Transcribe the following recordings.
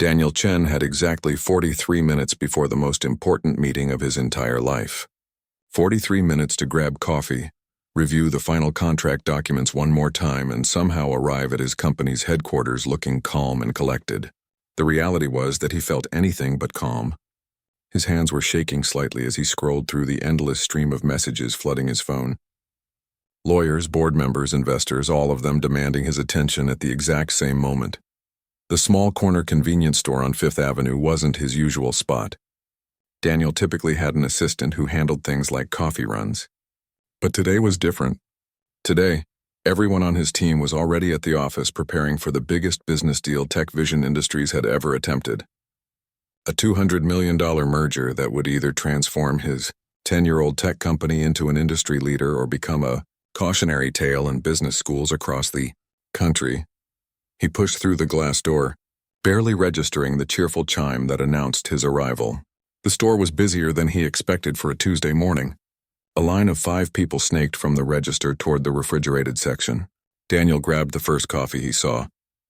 Daniel Chen had exactly 43 minutes before the most important meeting of his entire life. 43 minutes to grab coffee, review the final contract documents one more time, and somehow arrive at his company's headquarters looking calm and collected. The reality was that he felt anything but calm. His hands were shaking slightly as he scrolled through the endless stream of messages flooding his phone. Lawyers, board members, investors, all of them demanding his attention at the exact same moment. The small corner convenience store on Fifth Avenue wasn't his usual spot. Daniel typically had an assistant who handled things like coffee runs. But today was different. Today, everyone on his team was already at the office preparing for the biggest business deal Tech Vision Industries had ever attempted. A $200 million merger that would either transform his 10-year-old tech company into an industry leader or become a cautionary tale in business schools across the country. He pushed through the glass door, barely registering the cheerful chime that announced his arrival. The store was busier than he expected for a Tuesday morning. A line of 5 people snaked from the register toward the refrigerated section. Daniel grabbed the first coffee he saw,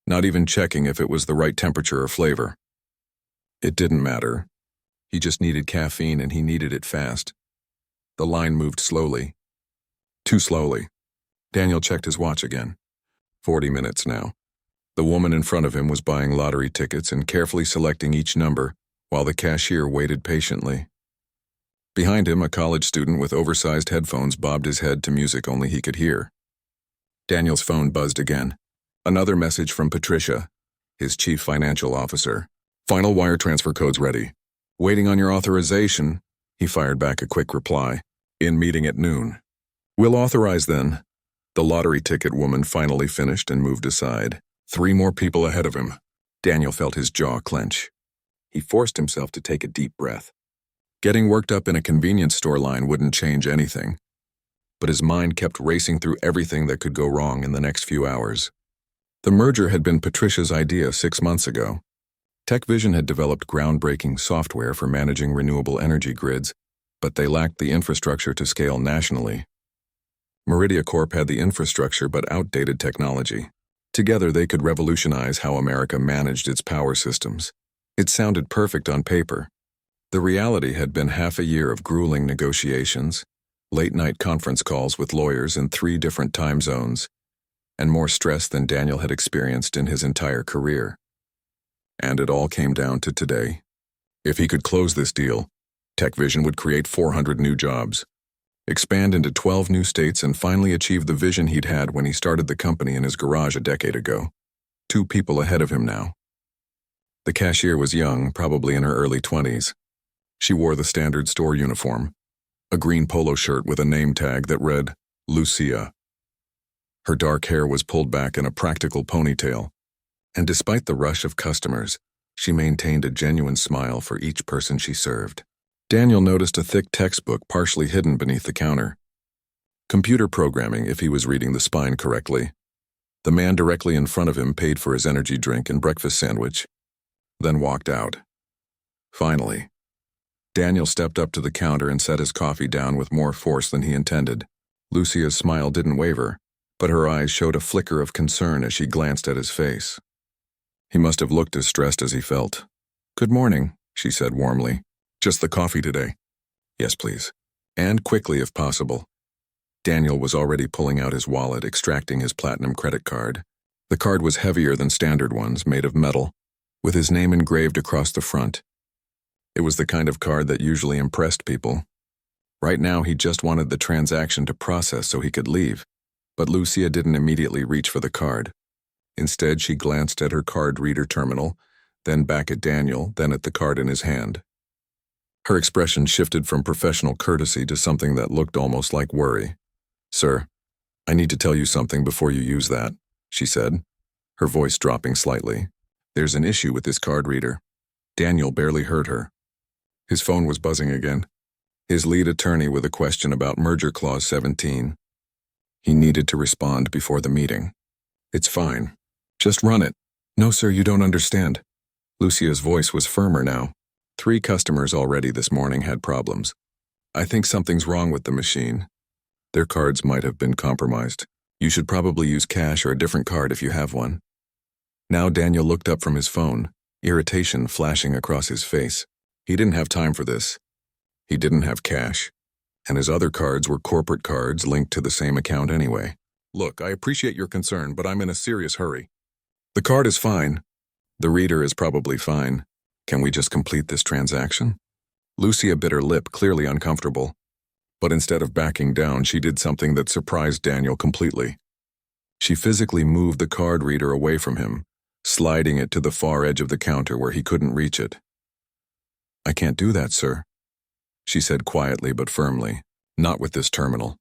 not even checking if it was the right temperature or flavor. It didn't matter. He just needed caffeine, and he needed it fast. The line moved slowly. Too slowly. Daniel checked his watch again. 40 minutes now. The woman in front of him was buying lottery tickets and carefully selecting each number, while the cashier waited patiently. Behind him, a college student with oversized headphones bobbed his head to music only he could hear. Daniel's phone buzzed again. Another message from Patricia, his chief financial officer. Final wire transfer codes ready. Waiting on your authorization, he fired back a quick reply. In meeting at noon. We'll authorize then. The lottery ticket woman finally finished and moved aside. 3 more people ahead of him. Daniel felt his jaw clench. He forced himself to take a deep breath. Getting worked up in a convenience store line wouldn't change anything. But his mind kept racing through everything that could go wrong in the next few hours. The merger had been Patricia's idea 6 months ago. Tech Vision had developed groundbreaking software for managing renewable energy grids, but they lacked the infrastructure to scale nationally. Meridia Corp had the infrastructure but outdated technology. Together they could revolutionize how America managed its power systems. It sounded perfect on paper. The reality had been half a year of grueling negotiations, late-night conference calls with lawyers in 3 different time zones, and more stress than Daniel had experienced in his entire career. And it all came down to today. If he could close this deal, Tech Vision would create 400 new jobs, expand into 12 new states, and finally achieve the vision he'd had when he started the company in his garage a decade ago. 2 people ahead of him now. The cashier was young, probably in her early 20s. She wore the standard store uniform, a green polo shirt with a name tag that read, Lucia. Her dark hair was pulled back in a practical ponytail, and despite the rush of customers, she maintained a genuine smile for each person she served. Daniel noticed a thick textbook partially hidden beneath the counter. Computer programming, if he was reading the spine correctly. The man directly in front of him paid for his energy drink and breakfast sandwich, then walked out. Finally, Daniel stepped up to the counter and set his coffee down with more force than he intended. Lucia's smile didn't waver, but her eyes showed a flicker of concern as she glanced at his face. He must have looked as stressed as he felt. Good morning, she said warmly. Just the coffee today. Yes, please. And quickly if possible. Daniel was already pulling out his wallet, extracting his platinum credit card. The card was heavier than standard ones, made of metal, with his name engraved across the front. It was the kind of card that usually impressed people. Right now, he just wanted the transaction to process so he could leave, but Lucia didn't immediately reach for the card. Instead, she glanced at her card reader terminal, then back at Daniel, then at the card in his hand. Her expression shifted from professional courtesy to something that looked almost like worry. Sir, I need to tell you something before you use that, she said, her voice dropping slightly. There's an issue with this card reader. Daniel barely heard her. His phone was buzzing again. His lead attorney with a question about Merger Clause 17. He needed to respond before the meeting. It's fine. Just run it. No, sir, you don't understand. Lucia's voice was firmer now. 3 customers already this morning had problems. I think something's wrong with the machine. Their cards might have been compromised. You should probably use cash or a different card if you have one. Now Daniel looked up from his phone, irritation flashing across his face. He didn't have time for this. He didn't have cash, and his other cards were corporate cards linked to the same account anyway. Look, I appreciate your concern, but I'm in a serious hurry. The card is fine. The reader is probably fine. Can we just complete this transaction? Lucia bit her lip, clearly uncomfortable. But instead of backing down, she did something that surprised Daniel completely. She physically moved the card reader away from him, sliding it to the far edge of the counter where he couldn't reach it. "I can't do that, sir," she said quietly but firmly. "Not with this terminal."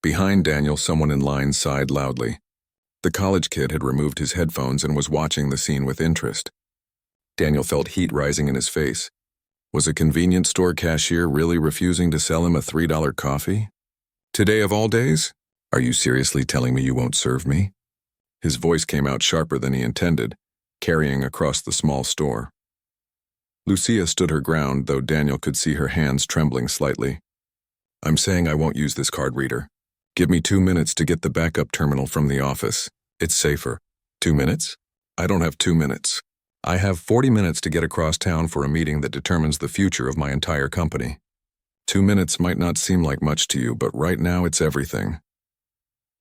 Behind Daniel, someone in line sighed loudly. The college kid had removed his headphones and was watching the scene with interest. Daniel felt heat rising in his face. Was a convenience store cashier really refusing to sell him a $3 coffee? "Today of all days? Are you seriously telling me you won't serve me?" His voice came out sharper than he intended, carrying across the small store. Lucia stood her ground, though Daniel could see her hands trembling slightly. "I'm saying I won't use this card reader. Give me 2 minutes to get the backup terminal from the office. It's safer." 2 minutes? I don't have 2 minutes. I have 40 minutes to get across town for a meeting that determines the future of my entire company. 2 minutes might not seem like much to you, but right now it's everything.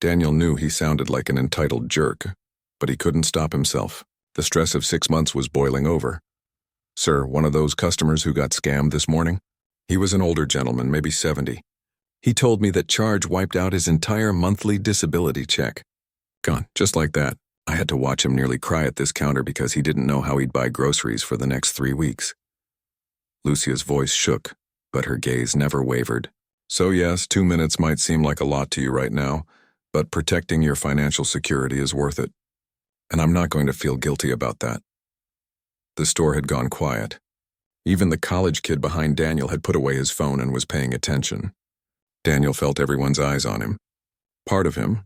Daniel knew he sounded like an entitled jerk, but he couldn't stop himself. The stress of 6 months was boiling over. "Sir, one of those customers who got scammed this morning?" He was an older gentleman, maybe 70. "He told me that charge wiped out his entire monthly disability check. Gone, just like that. I had to watch him nearly cry at this counter because he didn't know how he'd buy groceries for the next 3 weeks. Lucia's voice shook, but her gaze never wavered. "So yes, 2 minutes might seem like a lot to you right now, but protecting your financial security is worth it. And I'm not going to feel guilty about that." The store had gone quiet. Even the college kid behind Daniel had put away his phone and was paying attention. Daniel felt everyone's eyes on him. Part of him,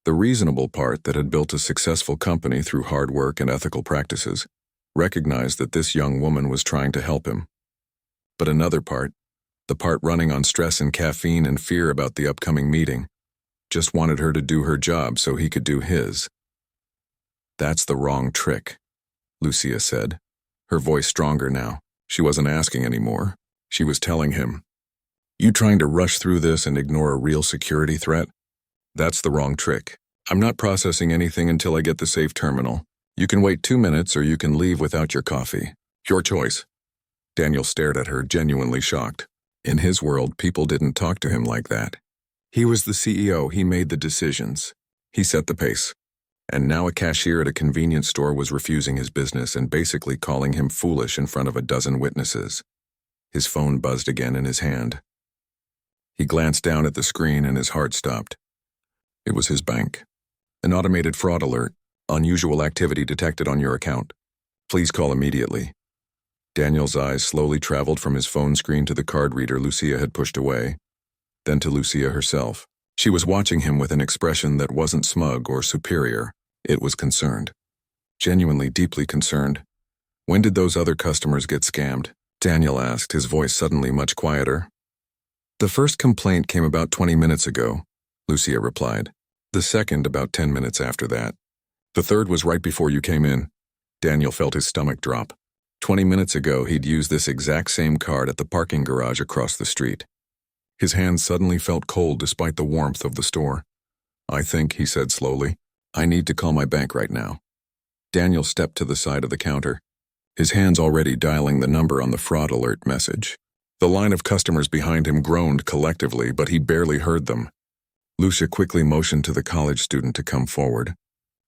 the reasonable part that had built a successful company through hard work and ethical practices, recognized that this young woman was trying to help him. But another part, the part running on stress and caffeine and fear about the upcoming meeting, just wanted her to do her job so he could do his. "That's the wrong trick," Lucia said, her voice stronger now. She wasn't asking anymore. She was telling him, "You trying to rush through this and ignore a real security threat? That's the wrong trick. I'm not processing anything until I get the safe terminal. You can wait 2 minutes or you can leave without your coffee. Your choice." Daniel stared at her, genuinely shocked. In his world, people didn't talk to him like that. He was the CEO, he made the decisions. He set the pace. And now a cashier at a convenience store was refusing his business and basically calling him foolish in front of a dozen witnesses. His phone buzzed again in his hand. He glanced down at the screen and his heart stopped. It was his bank. "An automated fraud alert. Unusual activity detected on your account. Please call immediately." Daniel's eyes slowly traveled from his phone screen to the card reader Lucia had pushed away, then to Lucia herself. She was watching him with an expression that wasn't smug or superior. It was concerned. Genuinely, deeply concerned. "When did those other customers get scammed?" Daniel asked, his voice suddenly much quieter. "The first complaint came about 20 minutes ago," Lucia replied. "The second about 10 minutes after that. The third was right before you came in." Daniel felt his stomach drop. 20 minutes ago, he'd used this exact same card at the parking garage across the street. His hands suddenly felt cold despite the warmth of the store. "I think," he said slowly, "I need to call my bank right now." Daniel stepped to the side of the counter, his hands already dialing the number on the fraud alert message. The line of customers behind him groaned collectively, but he barely heard them. Lucia quickly motioned to the college student to come forward,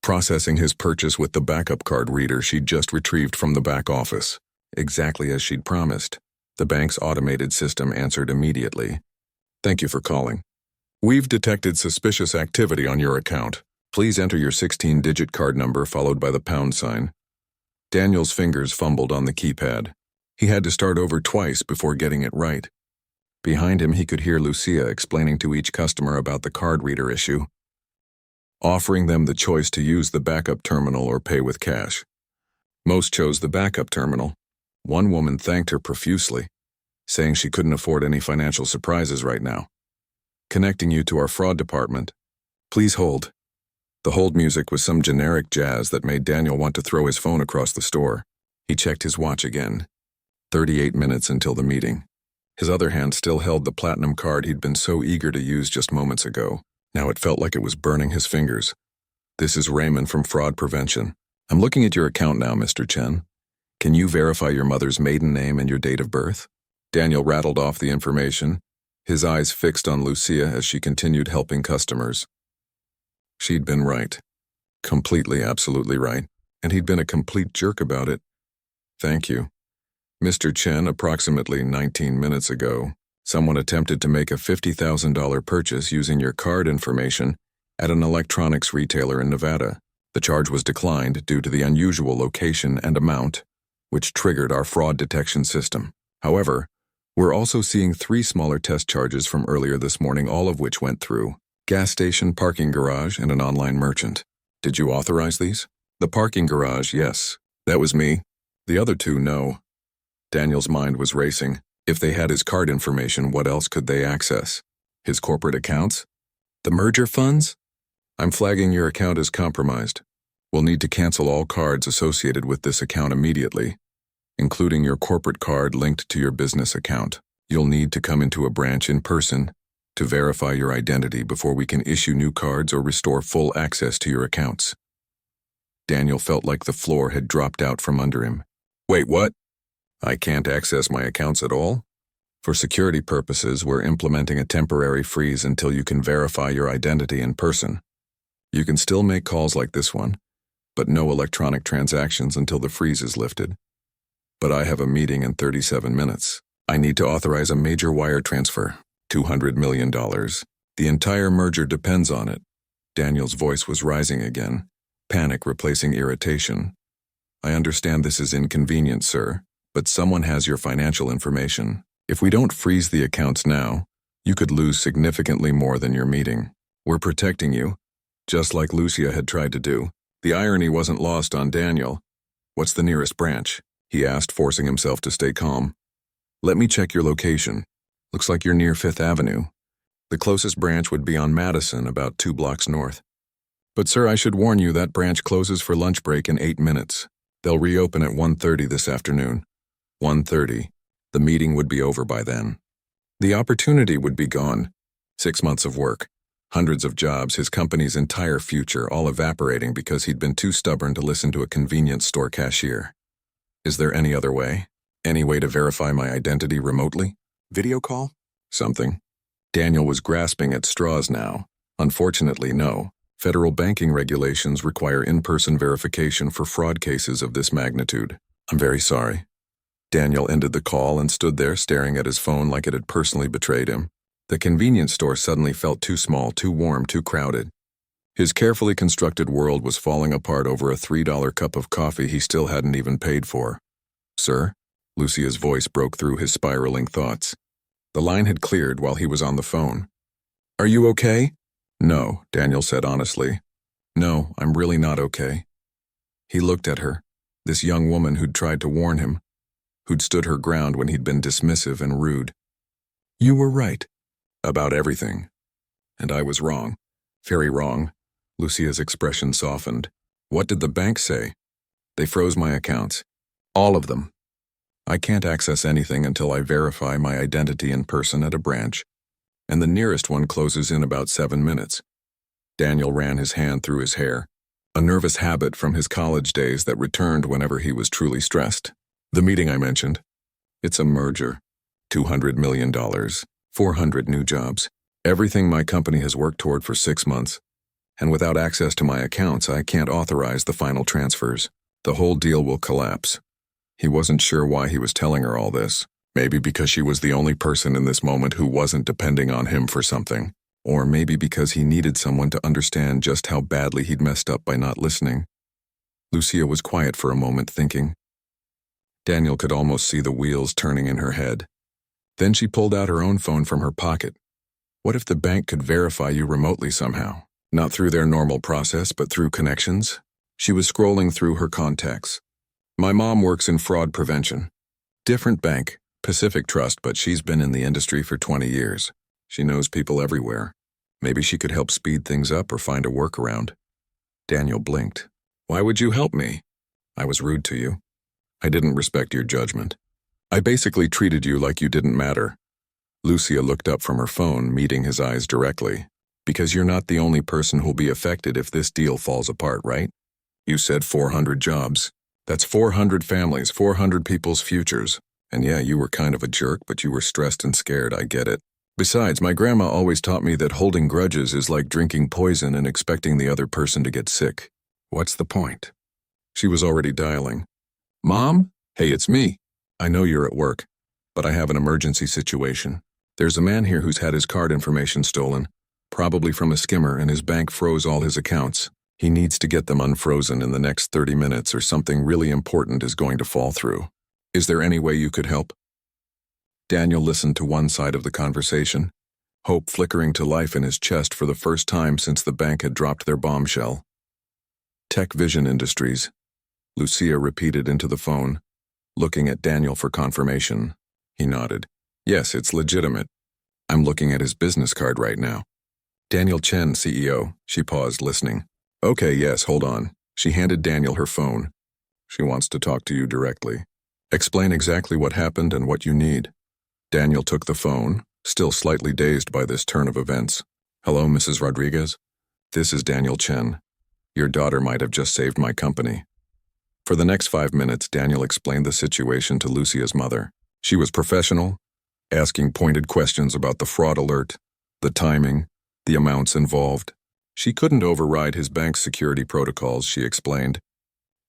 processing his purchase with the backup card reader she'd just retrieved from the back office. Exactly as she'd promised, the bank's automated system answered immediately. "Thank you for calling. We've detected suspicious activity on your account. Please enter your 16-digit card number followed by the pound sign." Daniel's fingers fumbled on the keypad. He had to start over twice before getting it right. Behind him, he could hear Lucia explaining to each customer about the card reader issue, offering them the choice to use the backup terminal or pay with cash. Most chose the backup terminal. One woman thanked her profusely, saying she couldn't afford any financial surprises right now. "Connecting you to our fraud department. Please hold." The hold music was some generic jazz that made Daniel want to throw his phone across the store. He checked his watch again. 38 minutes until the meeting. His other hand still held the platinum card he'd been so eager to use just moments ago. Now it felt like it was burning his fingers. "This is Raymond from Fraud Prevention. I'm looking at your account now, Mr. Chen. Can you verify your mother's maiden name and your date of birth?" Daniel rattled off the information, his eyes fixed on Lucia as she continued helping customers. She'd been right. Completely, absolutely right. And he'd been a complete jerk about it. "Thank you. Mr. Chen, approximately 19 minutes ago, someone attempted to make a $50,000 purchase using your card information at an electronics retailer in Nevada. The charge was declined due to the unusual location and amount, which triggered our fraud detection system. However, we're also seeing 3 smaller test charges from earlier this morning, all of which went through: gas station, parking garage, and an online merchant. Did you authorize these?" "The parking garage, yes. That was me. The other 2, no." Daniel's mind was racing. If they had his card information, what else could they access? His corporate accounts? The merger funds? "I'm flagging your account as compromised. We'll need to cancel all cards associated with this account immediately, including your corporate card linked to your business account. You'll need to come into a branch in person to verify your identity before we can issue new cards or restore full access to your accounts." Daniel felt like the floor had dropped out from under him. "Wait, what? I can't access my accounts at all?" "For security purposes, we're implementing a temporary freeze until you can verify your identity in person. You can still make calls like this one, but no electronic transactions until the freeze is lifted. But I have a meeting in 37 minutes. I need to authorize a major wire transfer, $200 million. The entire merger depends on it." Daniel's voice was rising again, panic replacing irritation. "I understand this is inconvenient, sir, but someone has your financial information. If we don't freeze the accounts now, you could lose significantly more than your meeting. We're protecting you, just like Lucia had tried to do." The irony wasn't lost on Daniel. "What's the nearest branch?" he asked, forcing himself to stay calm. "Let me check your location. Looks like you're near 5th Avenue. The closest branch would be on Madison, about 2 blocks north. But sir, I should warn you that branch closes for lunch break in 8 minutes. They'll reopen at 1:30 this afternoon." 1:30. The meeting would be over by then. The opportunity would be gone. 6 months of work, hundreds of jobs, his company's entire future, all evaporating because he'd been too stubborn to listen to a convenience store cashier. "Is there any other way? Any way to verify my identity remotely? Video call? Something?" Daniel was grasping at straws now. Unfortunately, no. Federal banking regulations require in-person verification for fraud cases of this magnitude. "I'm very sorry." Daniel ended the call and stood there staring at his phone like it had personally betrayed him. The convenience store suddenly felt too small, too warm, too crowded. His carefully constructed world was falling apart over a $3 cup of coffee he still hadn't even paid for. "Sir?" Lucia's voice broke through his spiraling thoughts. The line had cleared while he was on the phone. "Are you okay?" "No," Daniel said honestly. "No, I'm really not okay." He looked at her, this young woman who'd tried to warn him, who'd stood her ground when he'd been dismissive and rude. "You were right. About everything. And I was wrong. Very wrong." Lucia's expression softened. "What did the bank say?" "They froze my accounts. All of them. I can't access anything until I verify my identity in person at a branch, and the nearest one closes in about 7 minutes. Daniel ran his hand through his hair, a nervous habit from his college days that returned whenever he was truly stressed. "The meeting I mentioned. It's a merger. $200 million, 400 new jobs. Everything my company has worked toward for 6 months. And without access to my accounts, I can't authorize the final transfers. The whole deal will collapse." He wasn't sure why he was telling her all this. Maybe because she was the only person in this moment who wasn't depending on him for something. Or maybe because he needed someone to understand just how badly he'd messed up by not listening. Lucia was quiet for a moment, thinking. Daniel could almost see the wheels turning in her head. Then she pulled out her own phone from her pocket. What if the bank could verify you remotely somehow? Not through their normal process, but through connections? She was scrolling through her contacts. My mom works in fraud prevention. Different bank, Pacific Trust, but she's been in the industry for 20 years. She knows people everywhere. Maybe she could help speed things up or find a workaround. Daniel blinked. Why would you help me? I was rude to you. I didn't respect your judgment. I basically treated you like you didn't matter. Lucia looked up from her phone, meeting his eyes directly. Because you're not the only person who'll be affected if this deal falls apart, right? You said 400 jobs. That's 400 families, 400 people's futures. And yeah, you were kind of a jerk, but you were stressed and scared, I get it. Besides, my grandma always taught me that holding grudges is like drinking poison and expecting the other person to get sick. What's the point? She was already dialing. Mom? Hey, it's me. I know you're at work, but I have an emergency situation. There's a man here who's had his card information stolen, probably from a skimmer, and his bank froze all his accounts. He needs to get them unfrozen in the next 30 minutes or something really important is going to fall through. Is there any way you could help? Daniel listened to one side of the conversation, hope flickering to life in his chest for the first time since the bank had dropped their bombshell. Tech Vision Industries, Lucia repeated into the phone, looking at Daniel for confirmation. He nodded. Yes, it's legitimate. I'm looking at his business card right now. Daniel Chen, CEO. She paused, listening. Okay, yes, hold on. She handed Daniel her phone. She wants to talk to you directly. Explain exactly what happened and what you need. Daniel took the phone, still slightly dazed by this turn of events. Hello, Mrs. Rodriguez? This is Daniel Chen. Your daughter might have just saved my company. For the next 5 minutes, Daniel explained the situation to Lucia's mother. She was professional, asking pointed questions about the fraud alert, the timing, the amounts involved. She couldn't override his bank's security protocols, she explained,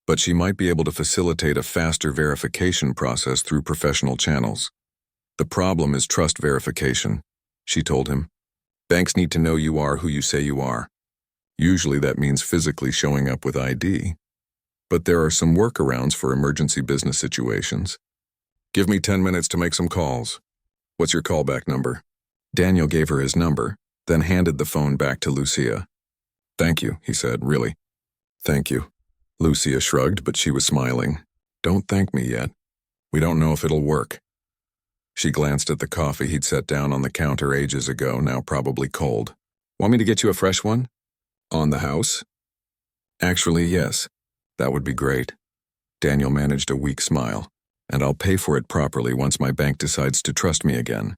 but she might be able to facilitate a faster verification process through professional channels. The problem is trust verification, she told him. Banks need to know you are who you say you are. Usually that means physically showing up with ID. But there are some workarounds for emergency business situations. Give me 10 minutes to make some calls. What's your callback number? Daniel gave her his number, then handed the phone back to Lucia. Thank you, he said, really. Thank you. Lucia shrugged, but she was smiling. Don't thank me yet. We don't know if it'll work. She glanced at the coffee he'd set down on the counter ages ago, now probably cold. Want me to get you a fresh one? On the house? Actually, yes. That would be great. Daniel managed a weak smile. And I'll pay for it properly once my bank decides to trust me again.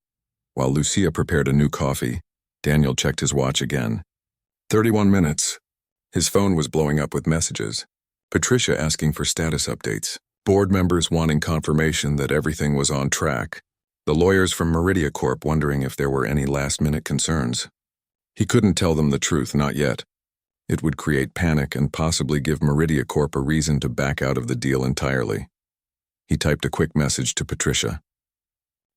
While Lucia prepared a new coffee, Daniel checked his watch again. 31 minutes. His phone was blowing up with messages. Patricia asking for status updates. Board members wanting confirmation that everything was on track. The lawyers from Meridia Corp wondering if there were any last-minute concerns. He couldn't tell them the truth, not yet. It would create panic and possibly give Meridia Corp a reason to back out of the deal entirely. He typed a quick message to Patricia.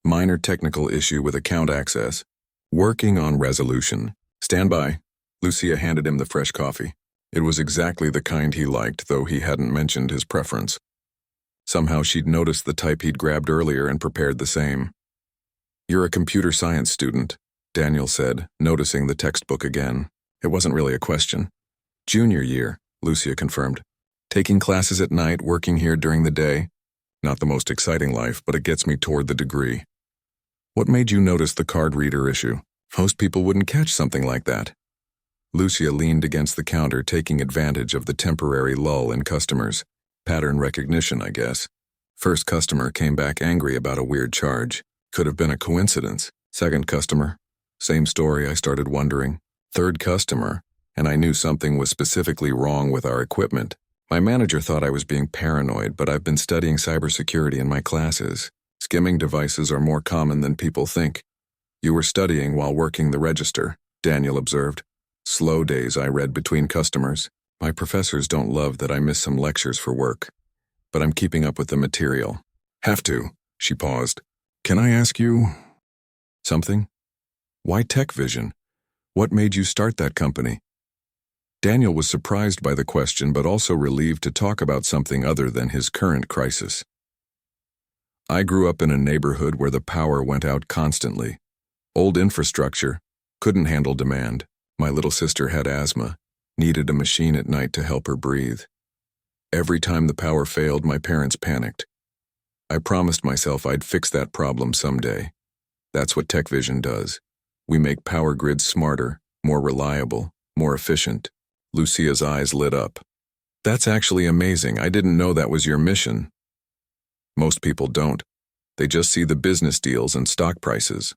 Minor technical issue with account access. Working on resolution. Stand by. Lucia handed him the fresh coffee. It was exactly the kind he liked, though he hadn't mentioned his preference. Somehow she'd noticed the type he'd grabbed earlier and prepared the same. You're a computer science student, Daniel said, noticing the textbook again. It wasn't really a question. Junior year, Lucia confirmed. Taking classes at night, working here during the day. Not the most exciting life, but it gets me toward the degree. What made you notice the card reader issue? Most people wouldn't catch something like that. Lucia leaned against the counter, taking advantage of the temporary lull in customers. Pattern recognition, I guess. First customer came back angry about a weird charge. Could have been a coincidence. Second customer. Same story, I started wondering. Third customer, and I knew something was specifically wrong with our equipment. My manager thought I was being paranoid, but I've been studying cybersecurity in my classes. Skimming devices are more common than people think. You were studying while working the register, Daniel observed. Slow days I read between customers. My professors don't love that I miss some lectures for work, but I'm keeping up with the material. Have to, she paused. Can I ask you something? Why Tech Vision? What made you start that company? Daniel was surprised by the question, but also relieved to talk about something other than his current crisis. I grew up in a neighborhood where the power went out constantly. Old infrastructure, couldn't handle demand. My little sister had asthma, needed a machine at night to help her breathe. Every time the power failed, my parents panicked. I promised myself I'd fix that problem someday. That's what Tech Vision does. We make power grids smarter, more reliable, more efficient. Lucia's eyes lit up. That's actually amazing. I didn't know that was your mission. Most people don't. They just see the business deals and stock prices.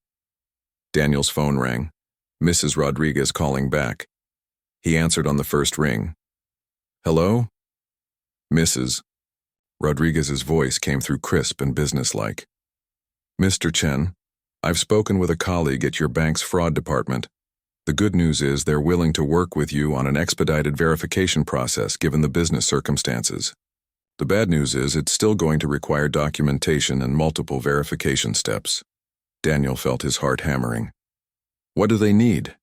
Daniel's phone rang. Mrs. Rodriguez calling back. He answered on the first ring. Hello? Mrs. Rodriguez's voice came through crisp and businesslike. Mr. Chen, I've spoken with a colleague at your bank's fraud department. The good news is they're willing to work with you on an expedited verification process given the business circumstances. The bad news is it's still going to require documentation and multiple verification steps. Daniel felt his heart hammering. What do they need?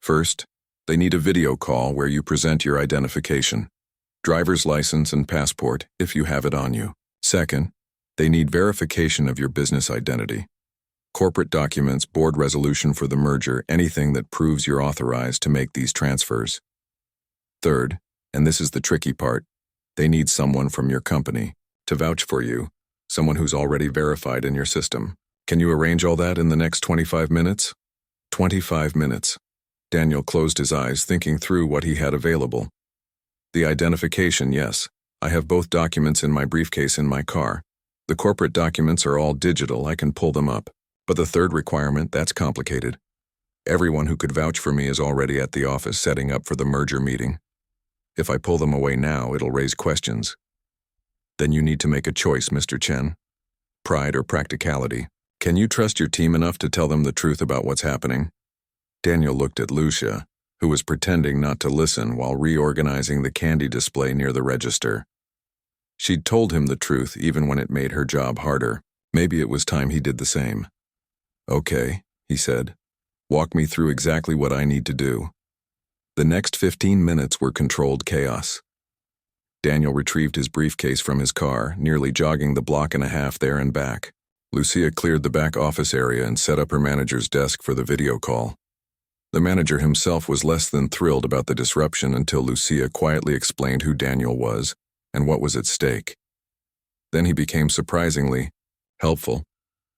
First, they need a video call where you present your identification, driver's license and passport if you have it on you. Second, they need verification of your business identity. Corporate documents, board resolution for the merger, anything that proves you're authorized to make these transfers. Third, and this is the tricky part, they need someone from your company to vouch for you, someone who's already verified in your system. Can you arrange all that in the next 25 minutes? 25 minutes. Daniel closed his eyes, thinking through what he had available. The identification, yes. I have both documents in my briefcase in my car. The corporate documents are all digital, I can pull them up. But the third requirement, that's complicated. Everyone who could vouch for me is already at the office setting up for the merger meeting. If I pull them away now, it'll raise questions. Then you need to make a choice, Mr. Chen. Pride or practicality. Can you trust your team enough to tell them the truth about what's happening? Daniel looked at Lucia, who was pretending not to listen while reorganizing the candy display near the register. She'd told him the truth even when it made her job harder. Maybe it was time he did the same. Okay, he said. Walk me through exactly what I need to do. The next 15 minutes were controlled chaos. Daniel retrieved his briefcase from his car, nearly jogging the block and a half there and back. Lucia cleared the back office area and set up her manager's desk for the video call. The manager himself was less than thrilled about the disruption until Lucia quietly explained who Daniel was and what was at stake. Then he became surprisingly helpful,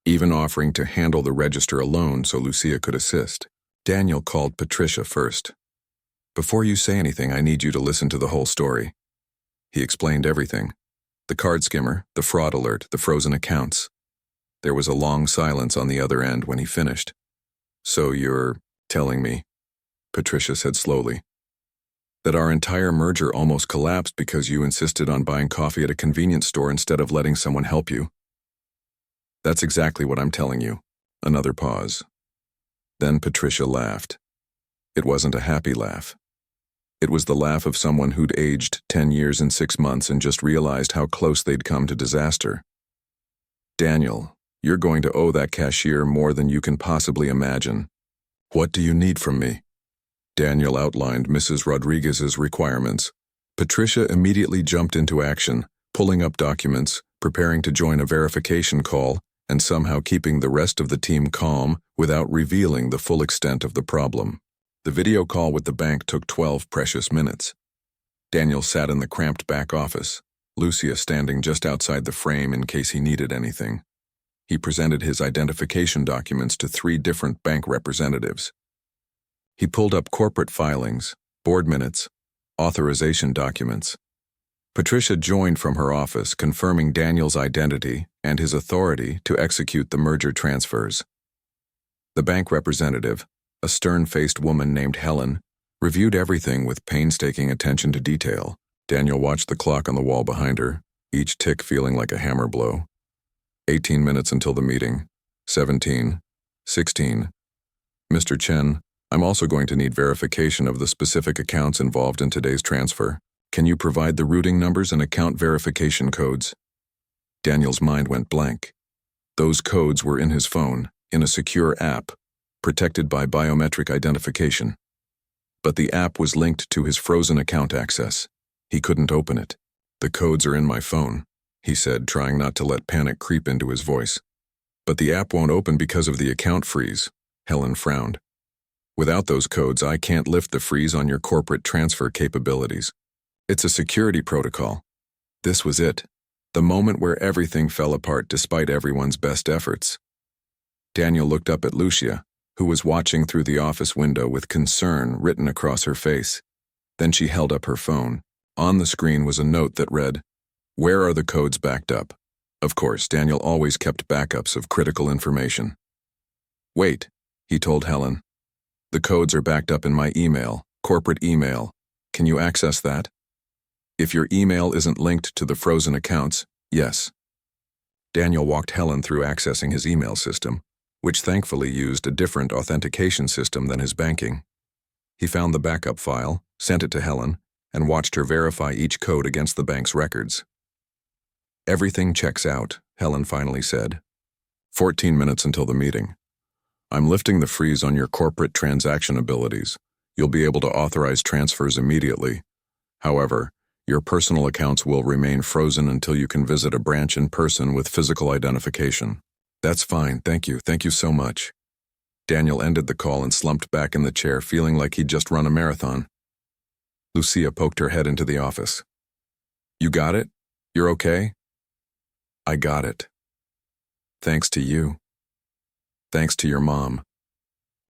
even offering to handle the register alone so Lucia could assist. Daniel called Patricia first. Before you say anything, I need you to listen to the whole story. He explained everything. The card skimmer, the fraud alert, the frozen accounts. There was a long silence on the other end when he finished. So you're telling me, Patricia said slowly, that our entire merger almost collapsed because you insisted on buying coffee at a convenience store instead of letting someone help you? That's exactly what I'm telling you. Another pause. Then Patricia laughed. It wasn't a happy laugh. It was the laugh of someone who'd aged 10 years and 6 months and just realized how close they'd come to disaster. Daniel, you're going to owe that cashier more than you can possibly imagine. What do you need from me? Daniel outlined Mrs. Rodriguez's requirements. Patricia immediately jumped into action, pulling up documents, preparing to join a verification call, and somehow keeping the rest of the team calm without revealing the full extent of the problem. The video call with the bank took 12 precious minutes. Daniel sat in the cramped back office, Lucia standing just outside the frame in case he needed anything. He presented his identification documents to 3 different bank representatives. He pulled up corporate filings, board minutes, authorization documents. Patricia joined from her office, confirming Daniel's identity and his authority to execute the merger transfers. The bank representative, a stern-faced woman named Helen, reviewed everything with painstaking attention to detail. Daniel watched the clock on the wall behind her, each tick feeling like a hammer blow. 18 minutes until the meeting. 17. 16. Mr. Chen, I'm also going to need verification of the specific accounts involved in today's transfer. Can you provide the routing numbers and account verification codes? Daniel's mind went blank. Those codes were in his phone, in a secure app, protected by biometric identification. But the app was linked to his frozen account access. He couldn't open it. The codes are in my phone, he said, trying not to let panic creep into his voice. But the app won't open because of the account freeze, Helen frowned. Without those codes, I can't lift the freeze on your corporate transfer capabilities. It's a security protocol. This was it, the moment where everything fell apart despite everyone's best efforts. Daniel looked up at Lucia, who was watching through the office window with concern written across her face. Then she held up her phone. On the screen was a note that read, "Where are the codes backed up? Of course, Daniel always kept backups of critical information. Wait, he told Helen. The codes are backed up in my email, corporate email. Can you access that? If your email isn't linked to the frozen accounts, yes. Daniel walked Helen through accessing his email system, which thankfully used a different authentication system than his banking. He found the backup file, sent it to Helen, and watched her verify each code against the bank's records. Everything checks out, Helen finally said. 14 minutes until the meeting. I'm lifting the freeze on your corporate transaction abilities. You'll be able to authorize transfers immediately. However, your personal accounts will remain frozen until you can visit a branch in person with physical identification. That's fine, thank you so much. Daniel ended the call and slumped back in the chair, feeling like he'd just run a marathon. Lucia poked her head into the office. You got it? You're okay? I got it. Thanks to you. Thanks to your mom.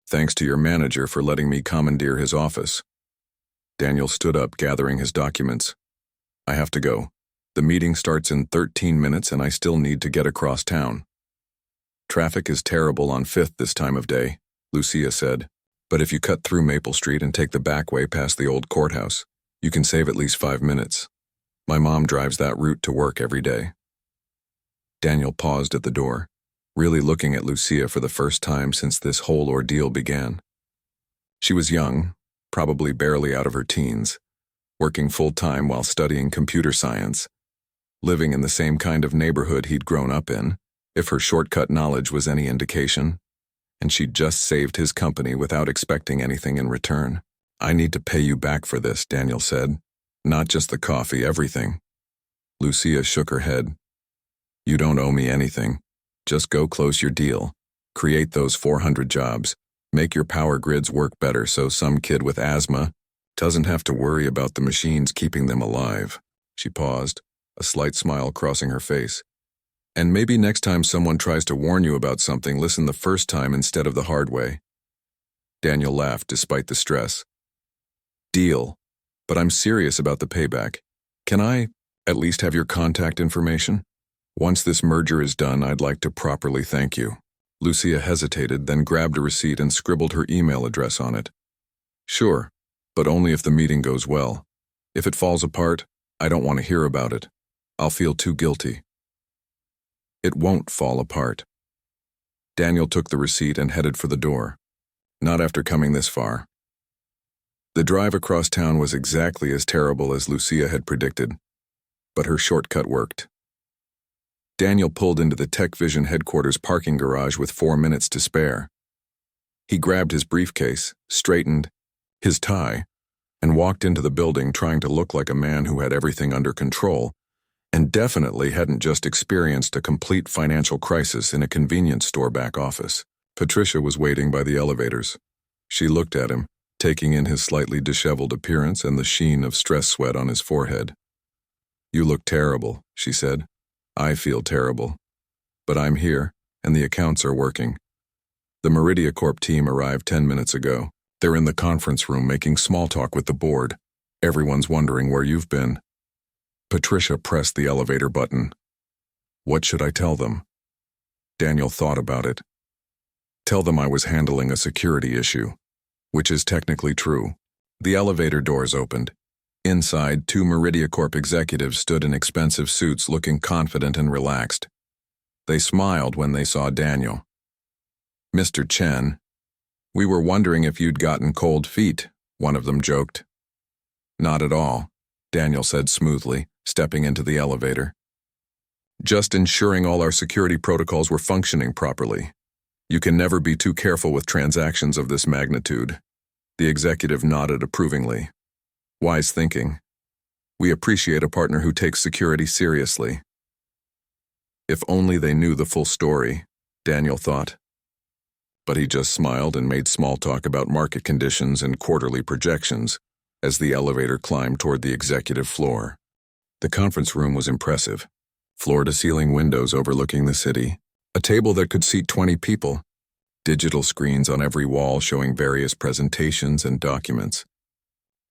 Thanks to your manager for letting me commandeer his office. Daniel stood up, gathering his documents. I have to go. The meeting starts in 13 minutes and I still need to get across town. Traffic is terrible on 5th this time of day, Lucia said. But if you cut through Maple Street and take the back way past the old courthouse, you can save at least 5 minutes. My mom drives that route to work every day. Daniel paused at the door, really looking at Lucia for the first time since this whole ordeal began. She was young, probably barely out of her teens, working full-time while studying computer science, living in the same kind of neighborhood he'd grown up in, if her shortcut knowledge was any indication, and she'd just saved his company without expecting anything in return. I need to pay you back for this, Daniel said. Not just the coffee, everything. Lucia shook her head. You don't owe me anything. Just go close your deal. Create those 400 jobs. Make your power grids work better so some kid with asthma doesn't have to worry about the machines keeping them alive. She paused, a slight smile crossing her face. And maybe next time someone tries to warn you about something, listen the first time instead of the hard way. Daniel laughed despite the stress. Deal. But I'm serious about the payback. Can I at least have your contact information? Once this merger is done, I'd like to properly thank you. Lucia hesitated, then grabbed a receipt and scribbled her email address on it. Sure, but only if the meeting goes well. If it falls apart, I don't want to hear about it. I'll feel too guilty. It won't fall apart. Daniel took the receipt and headed for the door. Not after coming this far. The drive across town was exactly as terrible as Lucia had predicted, but her shortcut worked. Daniel pulled into the Tech Vision headquarters parking garage with 4 minutes to spare. He grabbed his briefcase, straightened his tie, and walked into the building trying to look like a man who had everything under control and definitely hadn't just experienced a complete financial crisis in a convenience store back office. Patricia was waiting by the elevators. She looked at him, taking in his slightly disheveled appearance and the sheen of stress sweat on his forehead. You look terrible, she said. I feel terrible. But I'm here, and the accounts are working. The MeridiaCorp team arrived 10 minutes ago. They're in the conference room making small talk with the board. Everyone's wondering where you've been. Patricia pressed the elevator button. What should I tell them? Daniel thought about it. Tell them I was handling a security issue, which is technically true. The elevator doors opened. Inside, 2 MeridiaCorp executives stood in expensive suits looking confident and relaxed. They smiled when they saw Daniel. Mr. Chen, we were wondering if you'd gotten cold feet, one of them joked. Not at all, Daniel said smoothly, stepping into the elevator. Just ensuring all our security protocols were functioning properly. You can never be too careful with transactions of this magnitude. The executive nodded approvingly. Wise thinking. We appreciate a partner who takes security seriously. If only they knew the full story, Daniel thought. But he just smiled and made small talk about market conditions and quarterly projections as the elevator climbed toward the executive floor. The conference room was impressive. Floor-to-ceiling windows overlooking the city, a table that could seat 20 people, digital screens on every wall showing various presentations and documents.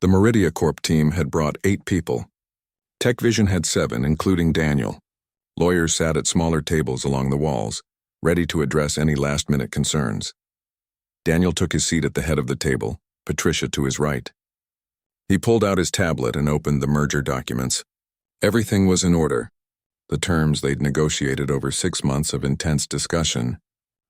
The MeridiaCorp team had brought 8 people. TechVision had 7, including Daniel. Lawyers sat at smaller tables along the walls, ready to address any last-minute concerns. Daniel took his seat at the head of the table, Patricia to his right. He pulled out his tablet and opened the merger documents. Everything was in order. The terms they'd negotiated over 6 months of intense discussion.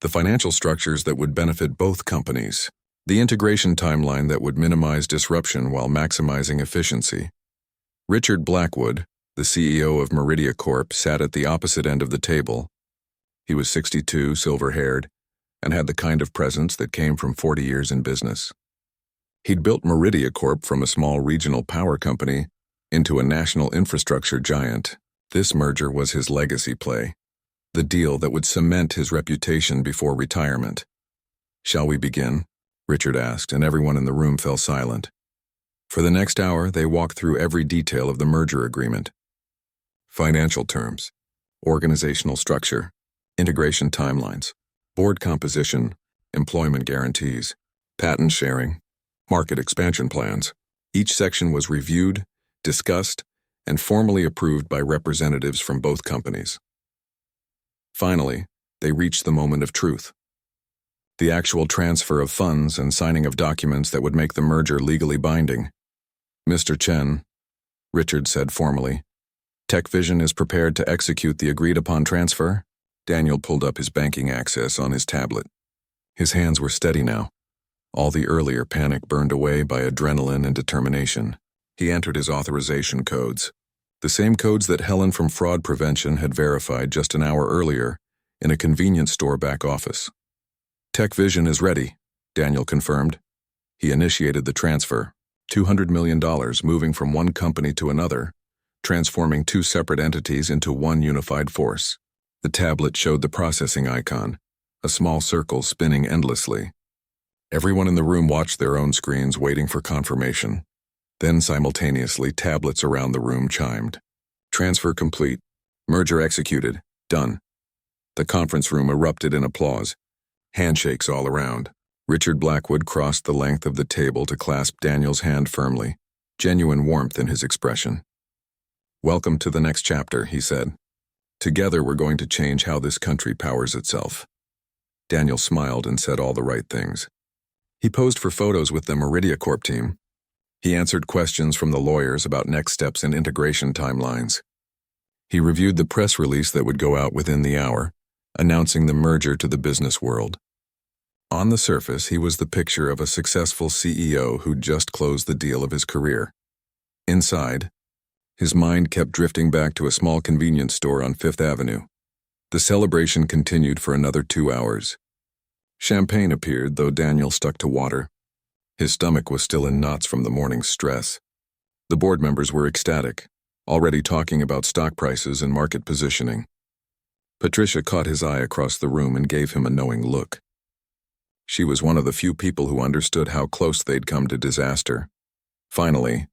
The financial structures that would benefit both companies. The integration timeline that would minimize disruption while maximizing efficiency. Richard Blackwood, the CEO of Meridia Corp., sat at the opposite end of the table. He was 62, silver-haired, and had the kind of presence that came from 40 years in business. He'd built Meridia Corp. From a small regional power company into a national infrastructure giant. This merger was his legacy play, the deal that would cement his reputation before retirement. "Shall we begin?" Richard asked, and everyone in the room fell silent. For the next hour, they walked through every detail of the merger agreement. Financial terms, organizational structure, integration timelines, board composition, employment guarantees, patent sharing, market expansion plans. Each section was reviewed, discussed, and formally approved by representatives from both companies. Finally, they reached the moment of truth. The actual transfer of funds and signing of documents that would make the merger legally binding. "Mr. Chen," Richard said formally, "TechVision is prepared to execute the agreed-upon transfer?" Daniel pulled up his banking access on his tablet. His hands were steady now. All the earlier panic burned away by adrenaline and determination. He entered his authorization codes. The same codes that Helen from Fraud Prevention had verified just an hour earlier in a convenience store back office. "TechVision is ready," Daniel confirmed. He initiated the transfer, $200 million moving from one company to another, transforming two separate entities into one unified force. The tablet showed the processing icon, a small circle spinning endlessly. Everyone in the room watched their own screens, waiting for confirmation. Then simultaneously, tablets around the room chimed. "Transfer complete. Merger executed. Done." The conference room erupted in applause. Handshakes all around. Richard Blackwood crossed the length of the table to clasp Daniel's hand firmly, genuine warmth in his expression. "Welcome to the next chapter," he said. "Together we're going to change how this country powers itself." Daniel smiled and said all the right things. He posed for photos with the Meridia Corp team. He answered questions from the lawyers about next steps and integration timelines. He reviewed the press release that would go out within the hour, announcing the merger to the business world. On the surface, he was the picture of a successful CEO who'd just closed the deal of his career. Inside, his mind kept drifting back to a small convenience store on Fifth Avenue. The celebration continued for another 2 hours. Champagne appeared, though Daniel stuck to water. His stomach was still in knots from the morning's stress. The board members were ecstatic, already talking about stock prices and market positioning. Patricia caught his eye across the room and gave him a knowing look. She was one of the few people who understood how close they'd come to disaster. Finally,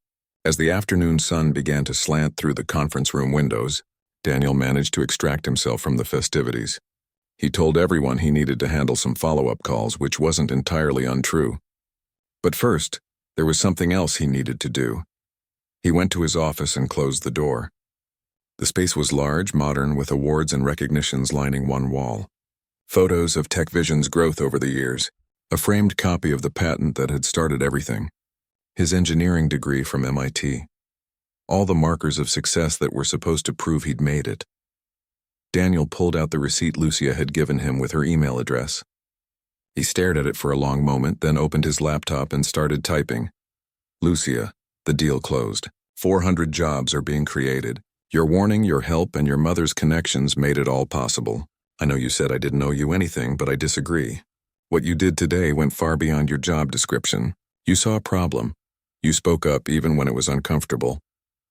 as the afternoon sun began to slant through the conference room windows, Daniel managed to extract himself from the festivities. He told everyone he needed to handle some follow-up calls, which wasn't entirely untrue. But first, there was something else he needed to do. He went to his office and closed the door. The space was large, modern, with awards and recognitions lining one wall. Photos of TechVision's growth over the years, a framed copy of the patent that had started everything, his engineering degree from MIT. All the markers of success that were supposed to prove he'd made it. Daniel pulled out the receipt Lucia had given him with her email address. He stared at it for a long moment, then opened his laptop and started typing. "Lucia, the deal closed. 400 jobs are being created. Your warning, your help, and your mother's connections made it all possible. I know you said I didn't owe you anything, but I disagree. What you did today went far beyond your job description. You saw a problem. You spoke up even when it was uncomfortable.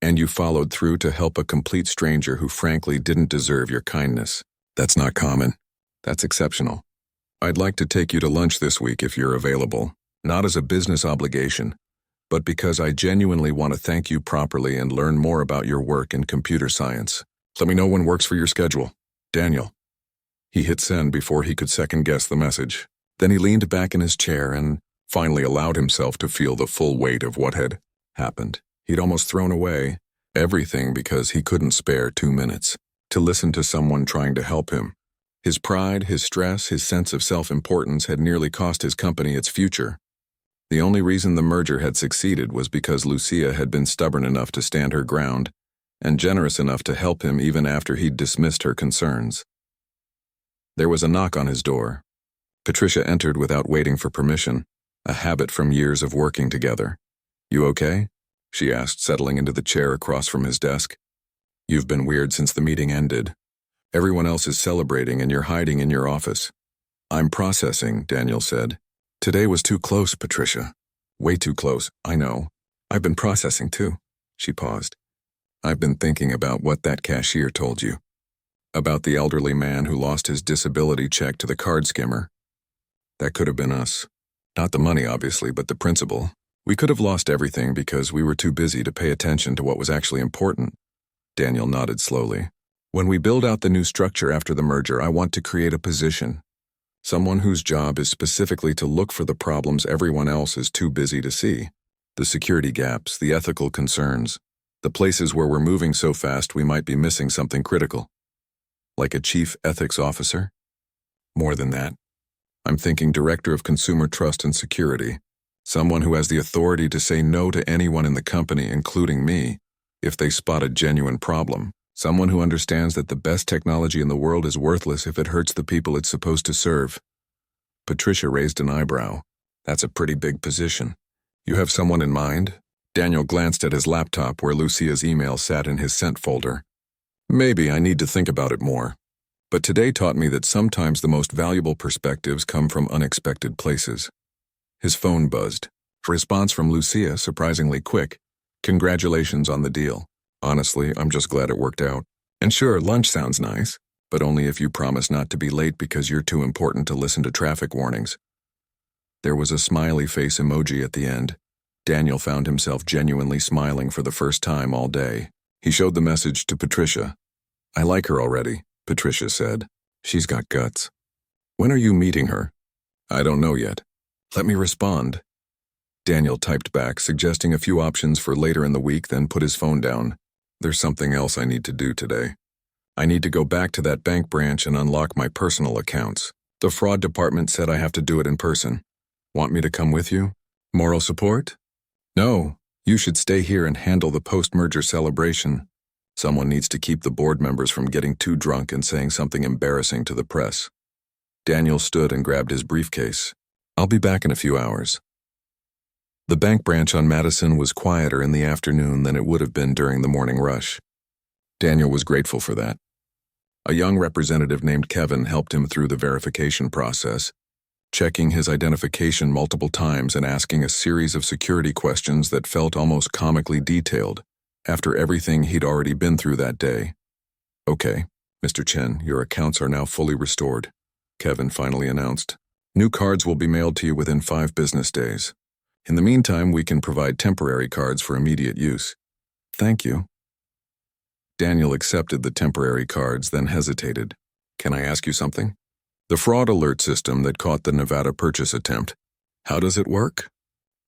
And you followed through to help a complete stranger who frankly didn't deserve your kindness. That's not common. That's exceptional. I'd like to take you to lunch this week if you're available, not as a business obligation, but because I genuinely want to thank you properly and learn more about your work in computer science. Let me know when works for your schedule. Daniel." He hit send before he could second-guess the message. Then he leaned back in his chair and finally allowed himself to feel the full weight of what had happened. He'd almost thrown away everything because he couldn't spare 2 minutes. to listen to someone trying to help him. His pride, his stress, his sense of self-importance had nearly cost his company its future. The only reason the merger had succeeded was because Lucia had been stubborn enough to stand her ground and generous enough to help him even after he'd dismissed her concerns. There was a knock on his door. Patricia entered without waiting for permission, a habit from years of working together. "You okay?" she asked, settling into the chair across from his desk. "You've been weird since the meeting ended. Everyone else is celebrating and you're hiding in your office." "I'm processing," Daniel said. "Today was too close, Patricia. Way too close, I know. I've been processing too." She paused. "I've been thinking about what that cashier told you. About the elderly man who lost his disability check to the card skimmer. That could have been us. Not the money, obviously, but the principle. We could have lost everything because we were too busy to pay attention to what was actually important." Daniel nodded slowly. "When we build out the new structure after the merger, I want to create a position. Someone whose job is specifically to look for the problems everyone else is too busy to see. The security gaps, the ethical concerns, the places where we're moving so fast we might be missing something critical. Like a chief ethics officer? More than that. I'm thinking director of consumer trust and security. Someone who has the authority to say no to anyone in the company, including me, if they spot a genuine problem. Someone who understands that the best technology in the world is worthless if it hurts the people it's supposed to serve." Patricia raised an eyebrow. "That's a pretty big position. You have someone in mind?" Daniel glanced at his laptop where Lucia's email sat in his sent folder. "Maybe I need to think about it more. But today taught me that sometimes the most valuable perspectives come from unexpected places." His phone buzzed. A response from Lucia, surprisingly quick. "Congratulations on the deal. Honestly, I'm just glad it worked out. And sure, lunch sounds nice, but only if you promise not to be late because you're too important to listen to traffic warnings." There was a smiley face emoji at the end. Daniel found himself genuinely smiling for the first time all day. He showed the message to Patricia. "I like her already," Patricia said. "She's got guts." "When are you meeting her?" "I don't know yet. Let me respond." Daniel typed back, suggesting a few options for later in the week, then put his phone down. "There's something else I need to do today. I need to go back to that bank branch and unlock my personal accounts. The fraud department said I have to do it in person. Want me to come with you? Moral support? No, you should stay here and handle the post-merger celebration. Someone needs to keep the board members from getting too drunk and saying something embarrassing to the press." Daniel stood and grabbed his briefcase. "I'll be back in a few hours." The bank branch on Madison was quieter in the afternoon than it would have been during the morning rush. Daniel was grateful for that. A young representative named Kevin helped him through the verification process, checking his identification multiple times and asking a series of security questions that felt almost comically detailed after everything he'd already been through that day. "Okay, Mr. Chen, your accounts are now fully restored," Kevin finally announced. "New cards will be mailed to you within 5 business days. In the meantime, we can provide temporary cards for immediate use." "Thank you." Daniel accepted the temporary cards, then hesitated. "Can I ask you something? The fraud alert system that caught the Nevada purchase attempt, how does it work?"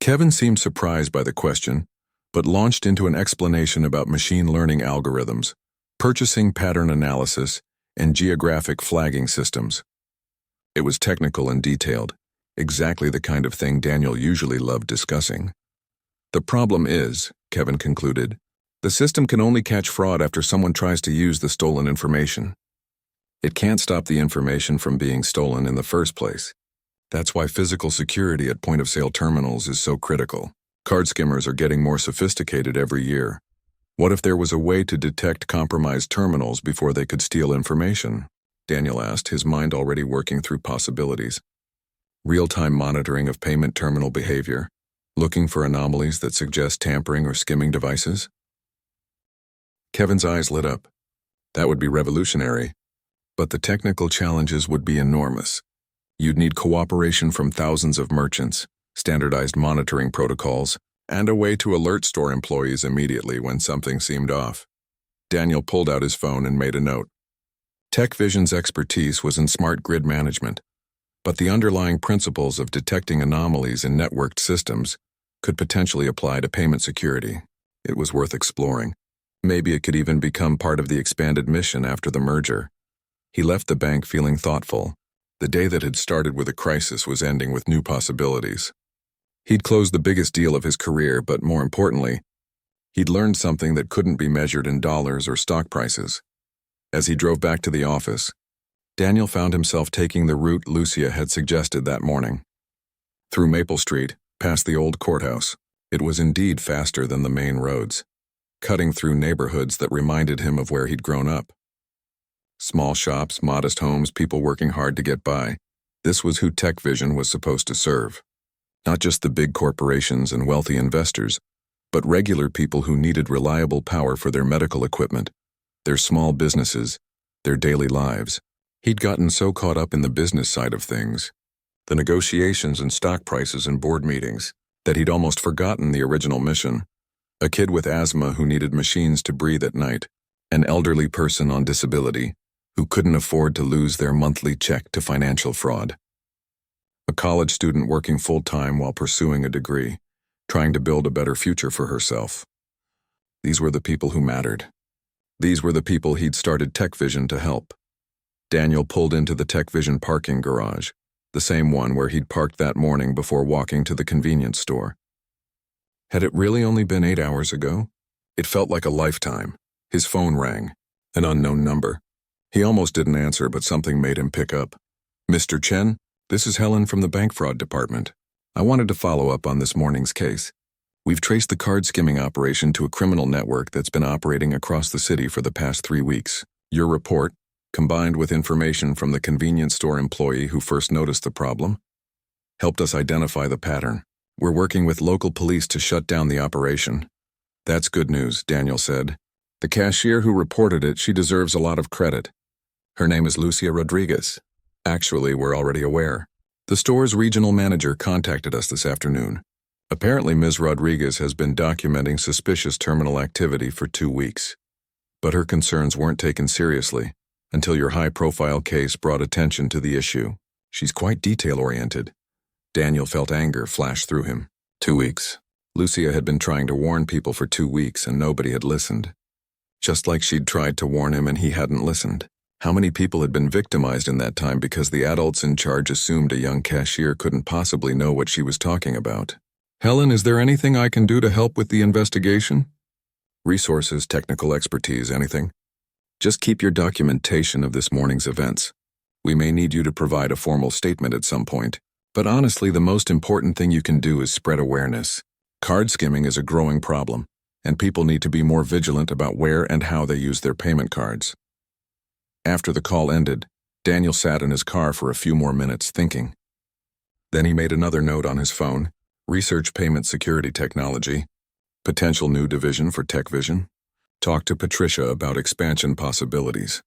Kevin seemed surprised by the question, but launched into an explanation about machine learning algorithms, purchasing pattern analysis, and geographic flagging systems. It was technical and detailed. Exactly the kind of thing Daniel usually loved discussing. "The problem is," Kevin concluded, "the system can only catch fraud after someone tries to use the stolen information. It can't stop the information from being stolen in the first place. That's why physical security at point-of-sale terminals is so critical. Card skimmers are getting more sophisticated every year. What if there was a way to detect compromised terminals before they could steal information?" Daniel asked, his mind already working through possibilities. Real-time monitoring of payment terminal behavior, looking for anomalies that suggest tampering or skimming devices? Kevin's eyes lit up. That would be revolutionary. But the technical challenges would be enormous. You'd need cooperation from thousands of merchants, standardized monitoring protocols, and a way to alert store employees immediately when something seemed off. Daniel pulled out his phone and made a note. TechVision's expertise was in smart grid management, but the underlying principles of detecting anomalies in networked systems could potentially apply to payment security. It was worth exploring. Maybe it could even become part of the expanded mission after the merger. He left the bank feeling thoughtful. The day that had started with a crisis was ending with new possibilities. He'd closed the biggest deal of his career, but more importantly, he'd learned something that couldn't be measured in dollars or stock prices. As he drove back to the office, Daniel found himself taking the route Lucia had suggested that morning. Through Maple Street, past the old courthouse, it was indeed faster than the main roads, cutting through neighborhoods that reminded him of where he'd grown up. Small shops, modest homes, people working hard to get by. This was who Tech Vision was supposed to serve. Not just the big corporations and wealthy investors, but regular people who needed reliable power for their medical equipment, their small businesses, their daily lives. He'd gotten so caught up in the business side of things, the negotiations and stock prices and board meetings, that he'd almost forgotten the original mission. A kid with asthma who needed machines to breathe at night, an elderly person on disability who couldn't afford to lose their monthly check to financial fraud. A college student working full-time while pursuing a degree, trying to build a better future for herself. These were the people who mattered. These were the people he'd started Tech Vision to help. Daniel pulled into the Tech Vision parking garage, the same one where he'd parked that morning before walking to the convenience store. Had it really only been 8 hours ago? It felt like a lifetime. His phone rang, an unknown number. He almost didn't answer, but something made him pick up. "Mr. Chen, this is Helen from the bank fraud department. I wanted to follow up on this morning's case. We've traced the card skimming operation to a criminal network that's been operating across the city for the past 3 weeks. Your report, combined with information from the convenience store employee who first noticed the problem, helped us identify the pattern. We're working with local police to shut down the operation." "That's good news," Daniel said. "The cashier who reported it, she deserves a lot of credit. Her name is Lucia Rodriguez. Actually, we're already aware. The store's regional manager contacted us this afternoon. Apparently, Ms. Rodriguez has been documenting suspicious terminal activity for 2 weeks. But her concerns weren't taken seriously until your high-profile case brought attention to the issue. She's quite detail-oriented." Daniel felt anger flash through him. 2 weeks. Lucia had been trying to warn people for 2 weeks and nobody had listened. Just like she'd tried to warn him and he hadn't listened. How many people had been victimized in that time because the adults in charge assumed a young cashier couldn't possibly know what she was talking about? "Helen, is there anything I can do to help with the investigation?" "Resources, technical expertise, anything? Just keep your documentation of this morning's events. We may need you to provide a formal statement at some point, but honestly, the most important thing you can do is spread awareness. Card skimming is a growing problem, and people need to be more vigilant about where and how they use their payment cards." After the call ended, Daniel sat in his car for a few more minutes thinking. Then he made another note on his phone: research payment security technology, potential new division for Tech Vision. Talk to Patricia about expansion possibilities.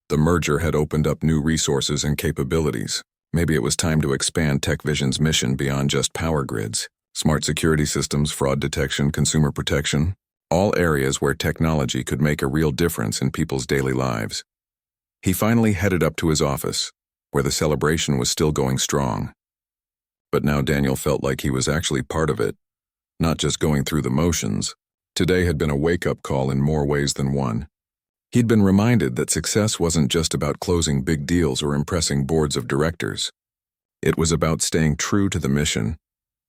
The merger had opened up new resources and capabilities. Maybe it was time to expand Tech Vision's mission beyond just power grids. Smart security systems, fraud detection, consumer protection, all areas where technology could make a real difference in people's daily lives. He finally headed up to his office, where the celebration was still going strong. But now Daniel felt like he was actually part of it, not just going through the motions. Today had been a wake-up call in more ways than one. He'd been reminded that success wasn't just about closing big deals or impressing boards of directors. It was about staying true to the mission,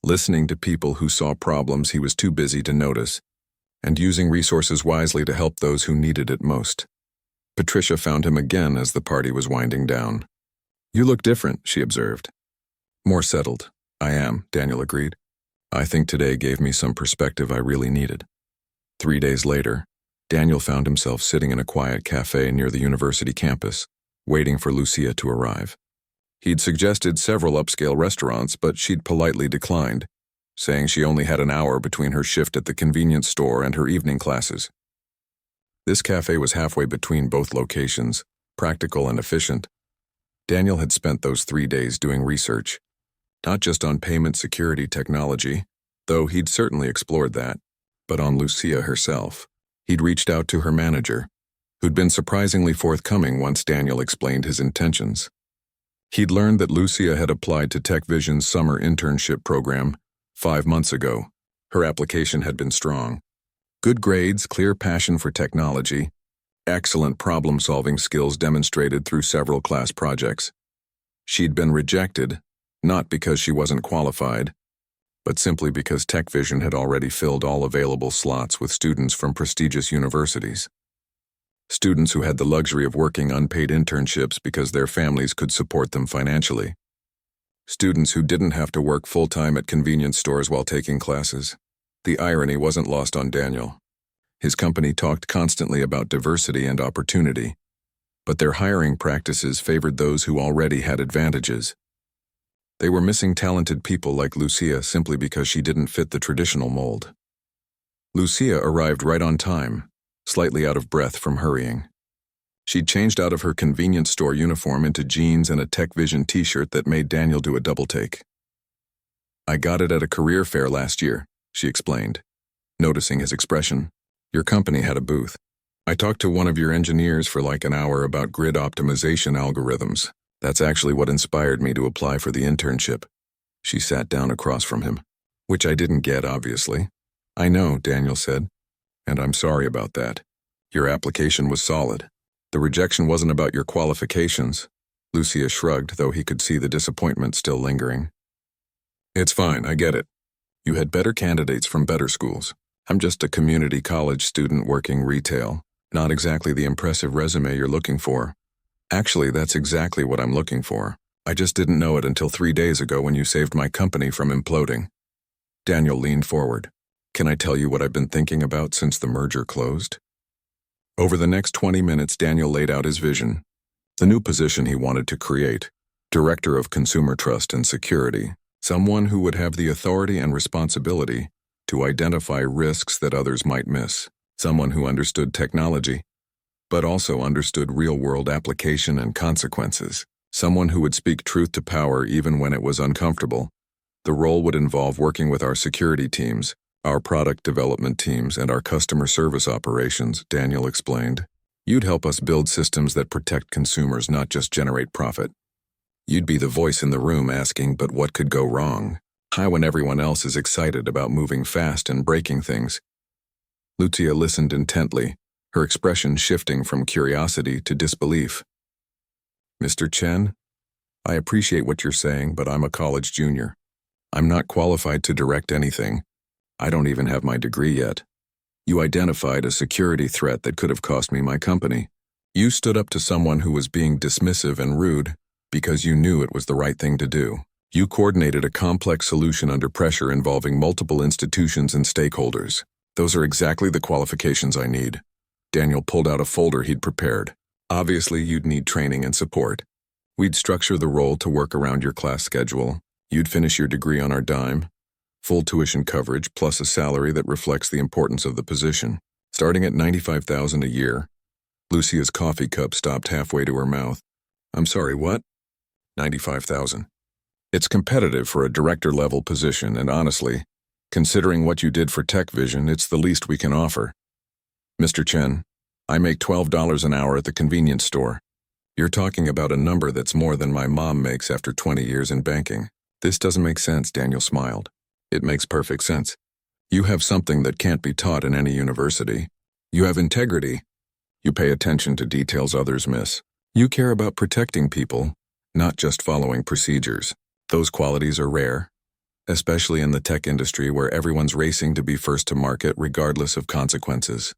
listening to people who saw problems he was too busy to notice, and using resources wisely to help those who needed it most. Patricia found him again as the party was winding down. "You look different," she observed. "More settled." "I am," Daniel agreed. "I think today gave me some perspective I really needed." 3 days later, Daniel found himself sitting in a quiet cafe near the university campus, waiting for Lucia to arrive. He'd suggested several upscale restaurants, but she'd politely declined, saying she only had an hour between her shift at the convenience store and her evening classes. This cafe was halfway between both locations, practical and efficient. Daniel had spent those 3 days doing research, not just on payment security technology, though he'd certainly explored that, but on Lucia herself. He'd reached out to her manager, who'd been surprisingly forthcoming once Daniel explained his intentions. He'd learned that Lucia had applied to Tech Vision's summer internship program 5 months ago. Her application had been strong. Good grades, clear passion for technology, excellent problem-solving skills demonstrated through several class projects. She'd been rejected, not because she wasn't qualified, but simply because TechVision had already filled all available slots with students from prestigious universities. Students who had the luxury of working unpaid internships because their families could support them financially. Students who didn't have to work full-time at convenience stores while taking classes. The irony wasn't lost on Daniel. His company talked constantly about diversity and opportunity, but their hiring practices favored those who already had advantages. They were missing talented people like Lucia simply because she didn't fit the traditional mold. Lucia arrived right on time, slightly out of breath from hurrying. She'd changed out of her convenience store uniform into jeans and a TechVision t-shirt that made Daniel do a double-take. "I got it at a career fair last year," she explained, noticing his expression. "Your company had a booth. I talked to one of your engineers for like an hour about grid optimization algorithms. That's actually what inspired me to apply for the internship." She sat down across from him. "Which I didn't get, obviously." "I know," Daniel said, "and I'm sorry about that. Your application was solid. The rejection wasn't about your qualifications." Lucia shrugged, though he could see the disappointment still lingering. "It's fine, I get it. You had better candidates from better schools. I'm just a community college student working retail, not exactly the impressive resume you're looking for." "Actually, that's exactly what I'm looking for. I just didn't know it until 3 days ago when you saved my company from imploding." Daniel leaned forward. "Can I tell you what I've been thinking about since the merger closed?" Over the next 20 minutes, Daniel laid out his vision, the new position he wanted to create, Director of Consumer Trust and Security, someone who would have the authority and responsibility to identify risks that others might miss, someone who understood technology, but also understood real-world application and consequences, someone who would speak truth to power even when it was uncomfortable. The role would involve working with our security teams, our product development teams, and our customer service operations, Daniel explained. "You'd help us build systems that protect consumers, not just generate profit. You'd be the voice in the room asking, but what could go wrong? How when everyone else is excited about moving fast and breaking things?" Lucia listened intently, her expression shifting from curiosity to disbelief. "Mr. Chen, I appreciate what you're saying, but I'm a college junior. I'm not qualified to direct anything. I don't even have my degree yet. You identified a security threat that could have cost me my company. You stood up to someone who was being dismissive and rude because you knew it was the right thing to do. You coordinated a complex solution under pressure involving multiple institutions and stakeholders. Those are exactly the qualifications I need." Daniel pulled out a folder he'd prepared. "Obviously, you'd need training and support. We'd structure the role to work around your class schedule. You'd finish your degree on our dime. Full tuition coverage plus a salary that reflects the importance of the position. Starting at $95,000 a year." Lucia's coffee cup stopped halfway to her mouth. "I'm sorry, what?" $95,000. "It's competitive for a director-level position, and honestly, considering what you did for TechVision, it's the least we can offer. Mr. Chen, I make $12 an hour at the convenience store. You're talking about a number that's more than my mom makes after 20 years in banking." "This doesn't make sense," Daniel smiled. "It makes perfect sense. You have something that can't be taught in any university. You have integrity. You pay attention to details others miss. You care about protecting people, not just following procedures. Those qualities are rare, especially in the tech industry where everyone's racing to be first to market regardless of consequences."